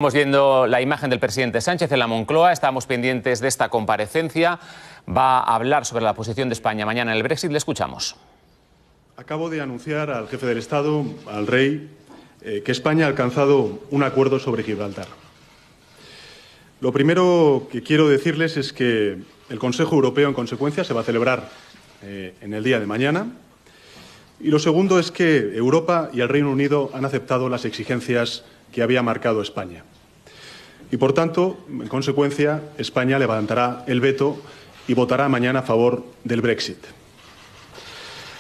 Estamos viendo la imagen del presidente Sánchez en la Moncloa, estamos pendientes de esta comparecencia. Va a hablar sobre la posición de España mañana en el Brexit. Le escuchamos. Acabo de anunciar al jefe del Estado, al rey, que España ha alcanzado un acuerdo sobre Gibraltar. Lo primero que quiero decirles es que el Consejo Europeo, en consecuencia, se va a celebrar en el día de mañana. Y lo segundo es que Europa y el Reino Unido han aceptado las exigencias que había marcado España. Y, por tanto, en consecuencia, España levantará el veto y votará mañana a favor del Brexit.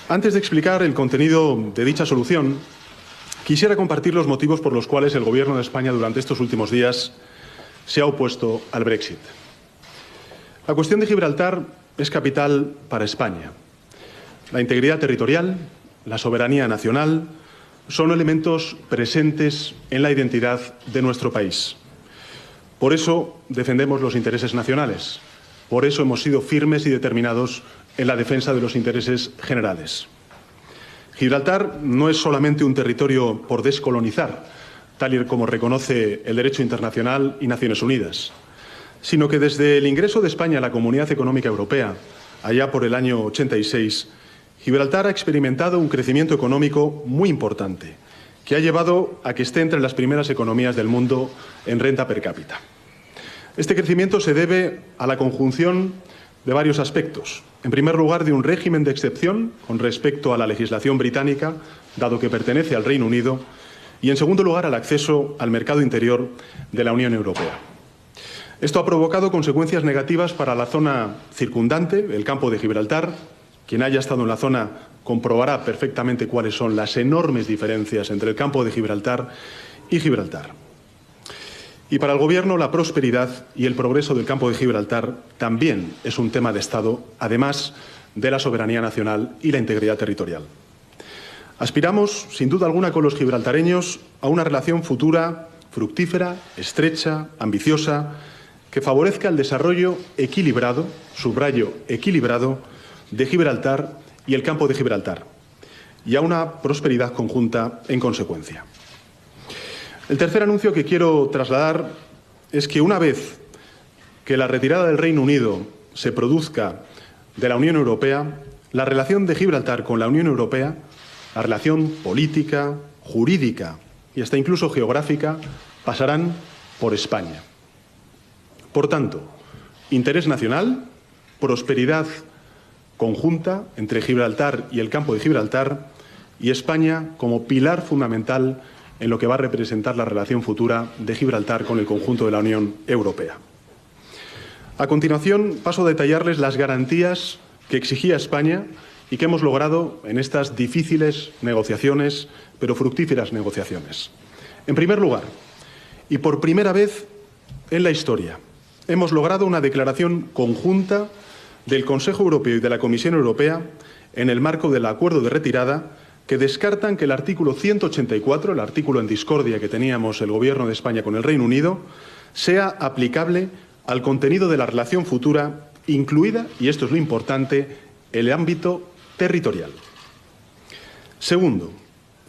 Antes de explicar el contenido de dicha solución, quisiera compartir los motivos por los cuales el Gobierno de España durante estos últimos días se ha opuesto al Brexit. La cuestión de Gibraltar es capital para España. La integridad territorial, la soberanía nacional, son elementos presentes en la identidad de nuestro país. Por eso defendemos los intereses nacionales. Por eso hemos sido firmes y determinados en la defensa de los intereses generales. Gibraltar no es solamente un territorio por descolonizar, tal y como reconoce el derecho internacional y Naciones Unidas, sino que desde el ingreso de España a la Comunidad Económica Europea, allá por el año 86, Gibraltar ha experimentado un crecimiento económico muy importante, que ha llevado a que esté entre las primeras economías del mundo en renta per cápita. Este crecimiento se debe a la conjunción de varios aspectos. En primer lugar, de un régimen de excepción con respecto a la legislación británica, dado que pertenece al Reino Unido, y en segundo lugar, al acceso al mercado interior de la Unión Europea. Esto ha provocado consecuencias negativas para la zona circundante, el campo de Gibraltar. Quien haya estado en la zona comprobará perfectamente cuáles son las enormes diferencias entre el campo de Gibraltar y Gibraltar. Y para el Gobierno, la prosperidad y el progreso del campo de Gibraltar también es un tema de Estado, además de la soberanía nacional y la integridad territorial. Aspiramos, sin duda alguna, con los gibraltareños a una relación futura, fructífera, estrecha, ambiciosa, que favorezca el desarrollo equilibrado, subrayo equilibrado, de Gibraltar y el campo de Gibraltar, y a una prosperidad conjunta en consecuencia. El tercer anuncio que quiero trasladar es que una vez que la retirada del Reino Unido se produzca de la Unión Europea, la relación de Gibraltar con la Unión Europea, la relación política, jurídica y hasta incluso geográfica, pasarán por España. Por tanto, interés nacional, prosperidad conjunta entre Gibraltar y el campo de Gibraltar, y España como pilar fundamental en lo que va a representar la relación futura de Gibraltar con el conjunto de la Unión Europea. A continuación, paso a detallarles las garantías que exigía España y que hemos logrado en estas difíciles negociaciones, pero fructíferas negociaciones. En primer lugar, y por primera vez en la historia, hemos logrado una declaración conjunta del Consejo Europeo y de la Comisión Europea en el marco del acuerdo de retirada, que descartan que el artículo 184, el artículo en discordia que teníamos el Gobierno de España con el Reino Unido, sea aplicable al contenido de la relación futura, incluida, y esto es lo importante, el ámbito territorial. Segundo,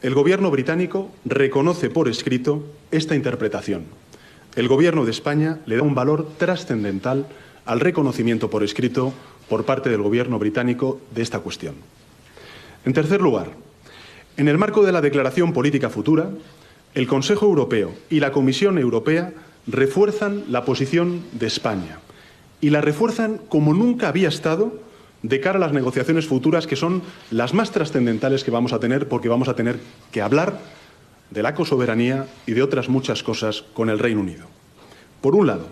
el Gobierno británico reconoce por escrito esta interpretación. El Gobierno de España le da un valor trascendental al reconocimiento por escrito por parte del Gobierno británico de esta cuestión. En tercer lugar, en el marco de la Declaración Política Futura, el Consejo Europeo y la Comisión Europea refuerzan la posición de España y la refuerzan como nunca había estado de cara a las negociaciones futuras, que son las más trascendentales que vamos a tener, porque vamos a tener que hablar de la cosoberanía y de otras muchas cosas con el Reino Unido. Por un lado,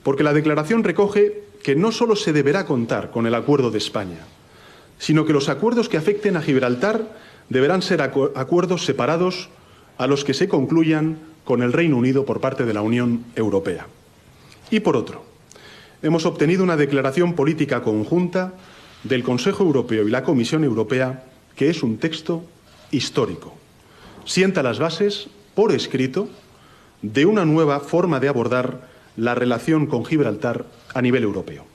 porque la declaración recoge que no solo se deberá contar con el acuerdo de España, sino que los acuerdos que afecten a Gibraltar deberán ser acuerdos separados a los que se concluyan con el Reino Unido por parte de la Unión Europea. Y por otro, hemos obtenido una declaración política conjunta del Consejo Europeo y la Comisión Europea, que es un texto histórico. Sienta las bases, por escrito, de una nueva forma de abordar la relación con Gibraltar a nivel europeo.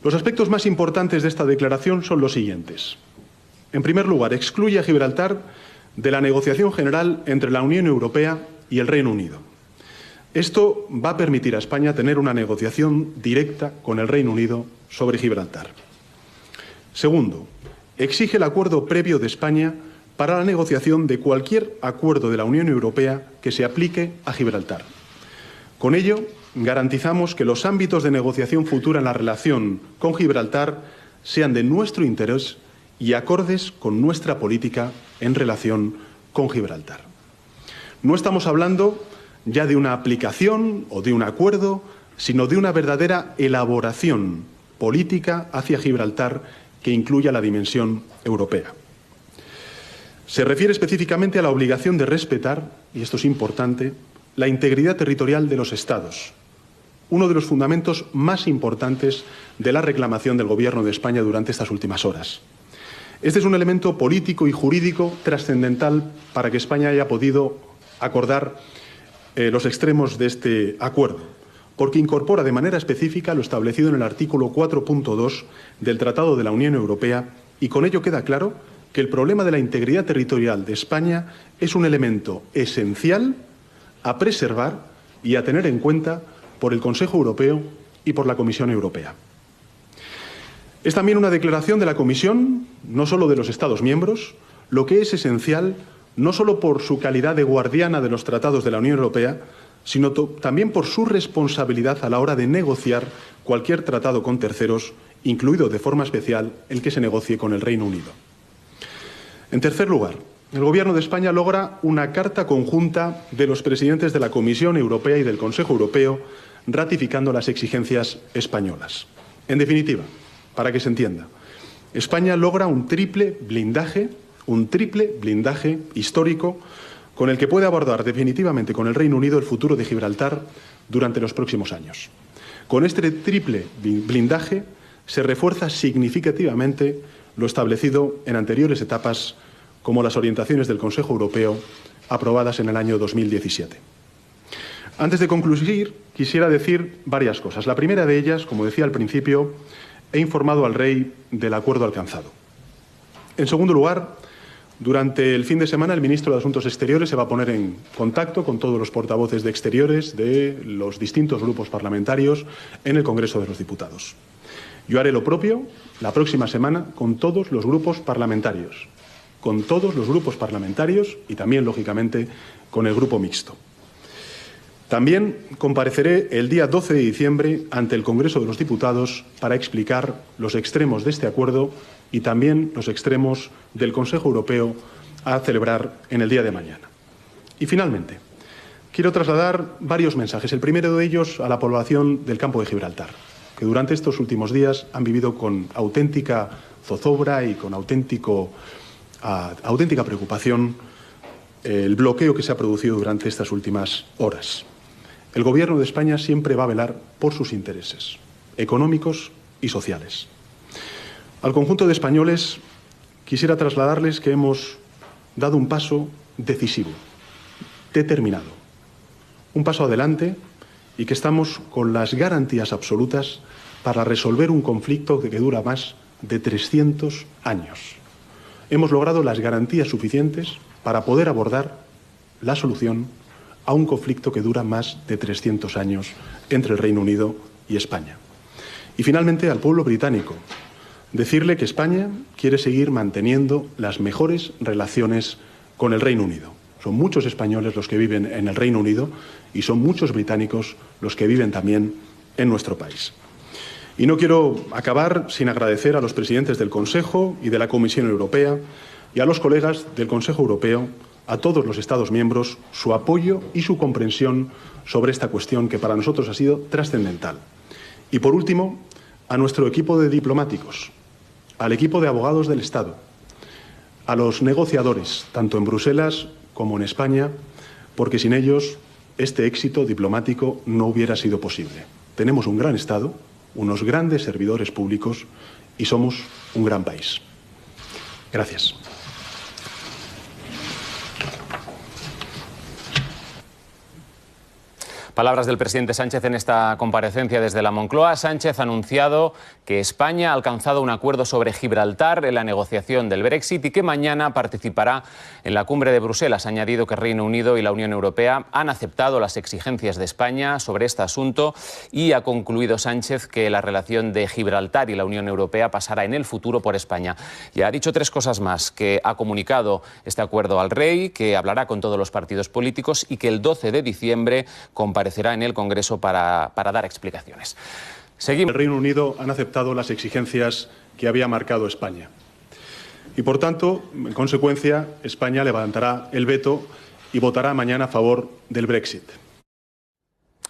Los aspectos más importantes de esta declaración son los siguientes. En primer lugar, excluye a Gibraltar de la negociación general entre la Unión Europea y el Reino Unido. Esto va a permitir a España tener una negociación directa con el Reino Unido sobre Gibraltar. Segundo, exige el acuerdo previo de España para la negociación de cualquier acuerdo de la Unión Europea que se aplique a Gibraltar. Con ello, garantizamos que los ámbitos de negociación futura en la relación con Gibraltar sean de nuestro interés y acordes con nuestra política en relación con Gibraltar. No estamos hablando ya de una aplicación o de un acuerdo, sino de una verdadera elaboración política hacia Gibraltar que incluya la dimensión europea. Se refiere específicamente a la obligación de respetar, y esto es importante, la integridad territorial de los Estados, uno de los fundamentos más importantes de la reclamación del Gobierno de España durante estas últimas horas. Este es un elemento político y jurídico trascendental para que España haya podido acordar los extremos de este acuerdo, porque incorpora de manera específica lo establecido en el artículo 4.2 del Tratado de la Unión Europea y con ello queda claro que el problema de la integridad territorial de España es un elemento esencial a preservar y a tener en cuenta por el Consejo Europeo y por la Comisión Europea. Es también una declaración de la Comisión, no solo de los Estados miembros, lo que es esencial no solo por su calidad de guardiana de los tratados de la Unión Europea, sino también por su responsabilidad a la hora de negociar cualquier tratado con terceros, incluido de forma especial el que se negocie con el Reino Unido. En tercer lugar, el Gobierno de España logra una carta conjunta de los presidentes de la Comisión Europea y del Consejo Europeo ratificando las exigencias españolas. En definitiva, para que se entienda, España logra un triple blindaje histórico con el que puede abordar definitivamente con el Reino Unido el futuro de Gibraltar durante los próximos años. Con este triple blindaje se refuerza significativamente lo establecido en anteriores etapas, como las orientaciones del Consejo Europeo aprobadas en el año 2017. Antes de concluir, quisiera decir varias cosas. La primera de ellas, como decía al principio, he informado al Rey del acuerdo alcanzado. En segundo lugar, durante el fin de semana el ministro de Asuntos Exteriores se va a poner en contacto con todos los portavoces de Exteriores de los distintos grupos parlamentarios en el Congreso de los Diputados. Yo haré lo propio la próxima semana con todos los grupos parlamentarios y también, lógicamente, con el grupo mixto. También compareceré el día 12 de diciembre ante el Congreso de los Diputados para explicar los extremos de este acuerdo y también los extremos del Consejo Europeo a celebrar en el día de mañana. Y finalmente, quiero trasladar varios mensajes. El primero de ellos a la población del campo de Gibraltar, que durante estos últimos días han vivido con auténtica zozobra y con auténtica preocupación el bloqueo que se ha producido durante estas últimas horas. El Gobierno de España siempre va a velar por sus intereses económicos y sociales. Al conjunto de españoles quisiera trasladarles que hemos dado un paso decisivo, determinado, un paso adelante y que estamos con las garantías absolutas para resolver un conflicto que dura más de 300 años. Hemos logrado las garantías suficientes para poder abordar la solución a un conflicto que dura más de 300 años entre el Reino Unido y España. Y finalmente al pueblo británico, decirle que España quiere seguir manteniendo las mejores relaciones con el Reino Unido. Son muchos españoles los que viven en el Reino Unido y son muchos británicos los que viven también en nuestro país. Y no quiero acabar sin agradecer a los presidentes del Consejo y de la Comisión Europea y a los colegas del Consejo Europeo, a todos los Estados miembros, su apoyo y su comprensión sobre esta cuestión que para nosotros ha sido trascendental. Y por último, a nuestro equipo de diplomáticos, al equipo de abogados del Estado, a los negociadores, tanto en Bruselas como en España, porque sin ellos este éxito diplomático no hubiera sido posible. Tenemos un gran Estado, unos grandes servidores públicos y somos un gran país. Gracias. Palabras del presidente Sánchez en esta comparecencia desde la Moncloa. Sánchez ha anunciado que España ha alcanzado un acuerdo sobre Gibraltar en la negociación del Brexit y que mañana participará en la cumbre de Bruselas. Ha añadido que Reino Unido y la Unión Europea han aceptado las exigencias de España sobre este asunto y ha concluido Sánchez que la relación de Gibraltar y la Unión Europea pasará en el futuro por España. Y ha dicho tres cosas más: que ha comunicado este acuerdo al rey, que hablará con todos los partidos políticos y que el 12 de diciembre comparecerá en el Congreso para dar explicaciones. Seguimos. El Reino Unido han aceptado las exigencias que había marcado España. Y, por tanto, en consecuencia, España levantará el veto y votará mañana a favor del Brexit.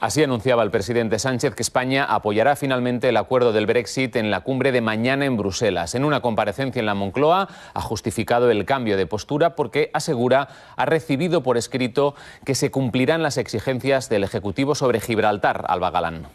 Así anunciaba el presidente Sánchez que España apoyará finalmente el acuerdo del Brexit en la cumbre de mañana en Bruselas. En una comparecencia en la Moncloa ha justificado el cambio de postura porque, asegura, ha recibido por escrito que se cumplirán las exigencias del Ejecutivo sobre Gibraltar. Alba Galán.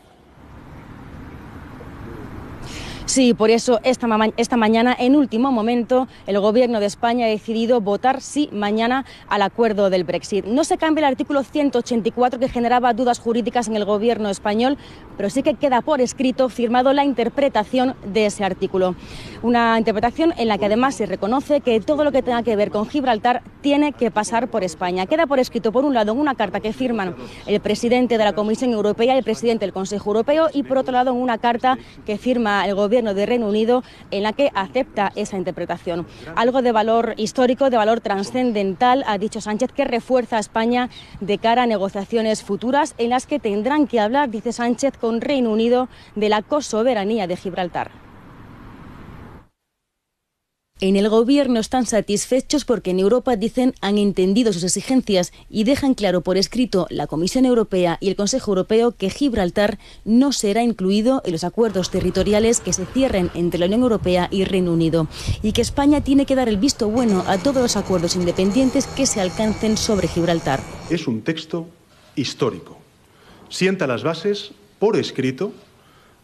Sí, por eso esta mañana, en último momento, el Gobierno de España ha decidido votar sí mañana al acuerdo del Brexit. No se cambia el artículo 184 que generaba dudas jurídicas en el Gobierno español, pero sí que queda por escrito firmado la interpretación de ese artículo. Una interpretación en la que además se reconoce que todo lo que tenga que ver con Gibraltar tiene que pasar por España. Queda por escrito, por un lado, en una carta que firman el presidente de la Comisión Europea y el presidente del Consejo Europeo, y por otro lado en una carta que firma el Gobierno de Reino Unido en la que acepta esa interpretación. Algo de valor histórico, de valor trascendental, ha dicho Sánchez, que refuerza a España de cara a negociaciones futuras en las que tendrán que hablar, dice Sánchez, con Reino Unido de la cosoberanía de Gibraltar. En el Gobierno están satisfechos porque en Europa, dicen, han entendido sus exigencias y dejan claro por escrito la Comisión Europea y el Consejo Europeo que Gibraltar no será incluido en los acuerdos territoriales que se cierren entre la Unión Europea y Reino Unido, y que España tiene que dar el visto bueno a todos los acuerdos independientes que se alcancen sobre Gibraltar. Es un texto histórico. Sienta las bases, por escrito,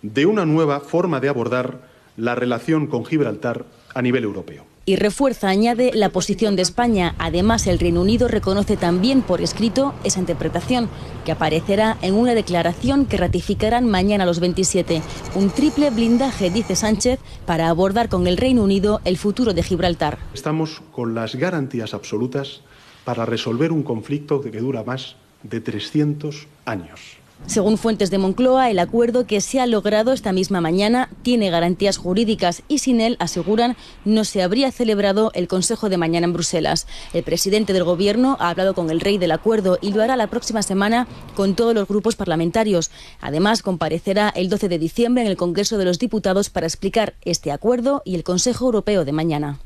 de una nueva forma de abordar la relación con Gibraltar a nivel europeo. Y refuerza, añade, la posición de España. Además, el Reino Unido reconoce también por escrito esa interpretación, que aparecerá en una declaración que ratificarán mañana los 27. Un triple blindaje, dice Sánchez, para abordar con el Reino Unido el futuro de Gibraltar. Estamos con las garantías absolutas para resolver un conflicto que dura más de 300 años. Según fuentes de Moncloa, el acuerdo que se ha logrado esta misma mañana tiene garantías jurídicas y sin él, aseguran, no se habría celebrado el Consejo de mañana en Bruselas. El presidente del Gobierno ha hablado con el rey del acuerdo y lo hará la próxima semana con todos los grupos parlamentarios. Además, comparecerá el 12 de diciembre en el Congreso de los Diputados para explicar este acuerdo y el Consejo Europeo de mañana.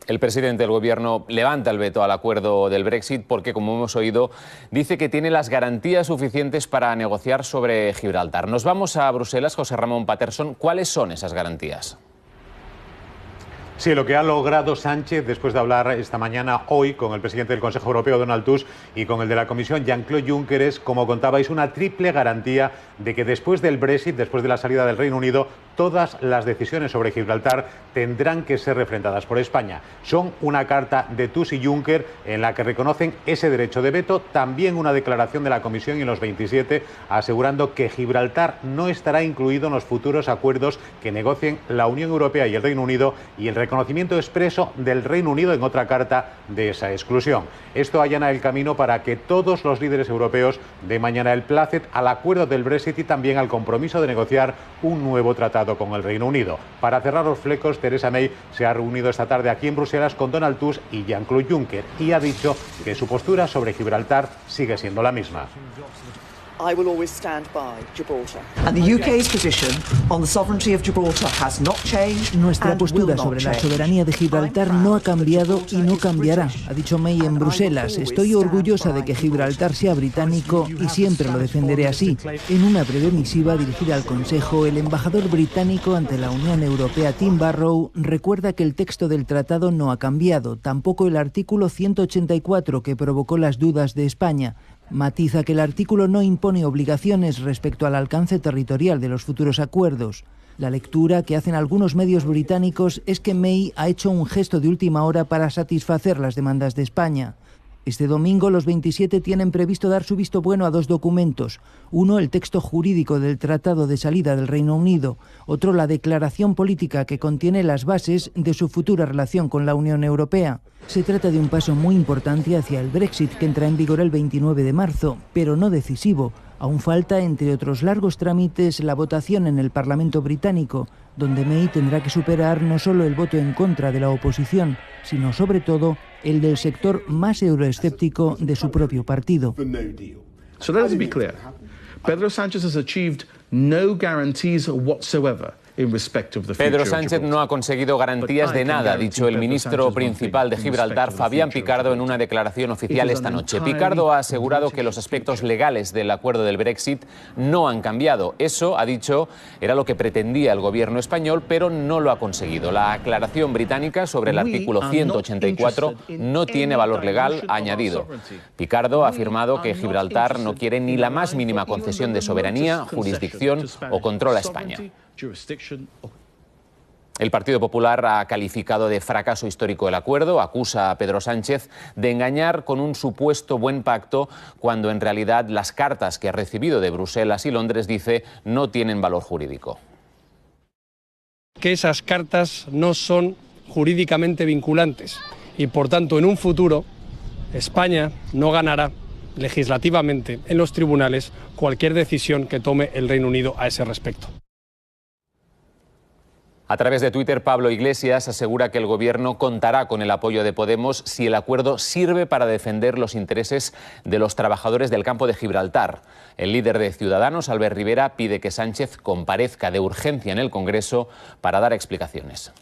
El presidente del Gobierno levanta el veto al acuerdo del Brexit porque, como hemos oído, dice que tiene las garantías suficientes para negociar sobre Gibraltar. Nos vamos a Bruselas, José Ramón Patterson. ¿Cuáles son esas garantías? Sí, lo que ha logrado Sánchez después de hablar esta mañana, hoy, con el presidente del Consejo Europeo, Donald Tusk, y con el de la Comisión, Jean-Claude Juncker, es, como contabais, una triple garantía de que después del Brexit, después de la salida del Reino Unido, todas las decisiones sobre Gibraltar tendrán que ser refrendadas por España. Son una carta de Tusk y Juncker en la que reconocen ese derecho de veto, también una declaración de la Comisión y los 27 asegurando que Gibraltar no estará incluido en los futuros acuerdos que negocien la Unión Europea y el Reino Unido, y el reconocimiento expreso del Reino Unido en otra carta de esa exclusión. Esto allana el camino para que todos los líderes europeos den mañana el plácet al acuerdo del Brexit y también al compromiso de negociar un nuevo tratado con el Reino Unido. Para cerrar los flecos, Theresa May se ha reunido esta tarde aquí en Bruselas con Donald Tusk y Jean-Claude Juncker y ha dicho que su postura sobre Gibraltar sigue siendo la misma. I will always stand by Gibraltar. And the UK's position on the sovereignty of Gibraltar has not changed. Nuestra postura sobre la soberanía de Gibraltar no ha cambiado y no cambiará, ha dicho May en Bruselas. Estoy orgullosa de que Gibraltar sea británico y siempre lo defenderé así. En una breve misiva dirigida al Consejo, el embajador británico ante la Unión Europea, Tim Barrow, recuerda que el texto del tratado no ha cambiado, tampoco el artículo 184 que provocó las dudas de España. Matiza que el artículo no impone obligaciones respecto al alcance territorial de los futuros acuerdos. La lectura que hacen algunos medios británicos es que May ha hecho un gesto de última hora para satisfacer las demandas de España. Este domingo los 27 tienen previsto dar su visto bueno a 2 documentos. Uno, el texto jurídico del Tratado de Salida del Reino Unido. Otro, la declaración política que contiene las bases de su futura relación con la Unión Europea. Se trata de un paso muy importante hacia el Brexit, que entra en vigor el 29 de marzo, pero no decisivo. Aún falta, entre otros largos trámites, la votación en el Parlamento británico, donde May tendrá que superar no solo el voto en contra de la oposición, sino sobre todo el del sector más euroescéptico de su propio partido. So let us be clear. Pedro Sánchez has achieved no guarantees whatsoever. Pedro Sánchez no ha conseguido garantías de nada, ha dicho el ministro principal de Gibraltar, Fabián Picardo, en una declaración oficial esta noche. Picardo ha asegurado que los aspectos legales del acuerdo del Brexit no han cambiado. Eso, ha dicho, era lo que pretendía el gobierno español, pero no lo ha conseguido. La aclaración británica sobre el artículo 184 no tiene valor legal, ha añadido. Picardo ha afirmado que Gibraltar no quiere ni la más mínima concesión de soberanía, jurisdicción o control a España. El Partido Popular ha calificado de fracaso histórico el acuerdo, acusa a Pedro Sánchez de engañar con un supuesto buen pacto cuando en realidad las cartas que ha recibido de Bruselas y Londres, dice, no tienen valor jurídico. Que esas cartas no son jurídicamente vinculantes y por tanto en un futuro España no ganará legislativamente en los tribunales cualquier decisión que tome el Reino Unido a ese respecto. A través de Twitter, Pablo Iglesias asegura que el gobierno contará con el apoyo de Podemos si el acuerdo sirve para defender los intereses de los trabajadores del campo de Gibraltar. El líder de Ciudadanos, Albert Rivera, pide que Sánchez comparezca de urgencia en el Congreso para dar explicaciones.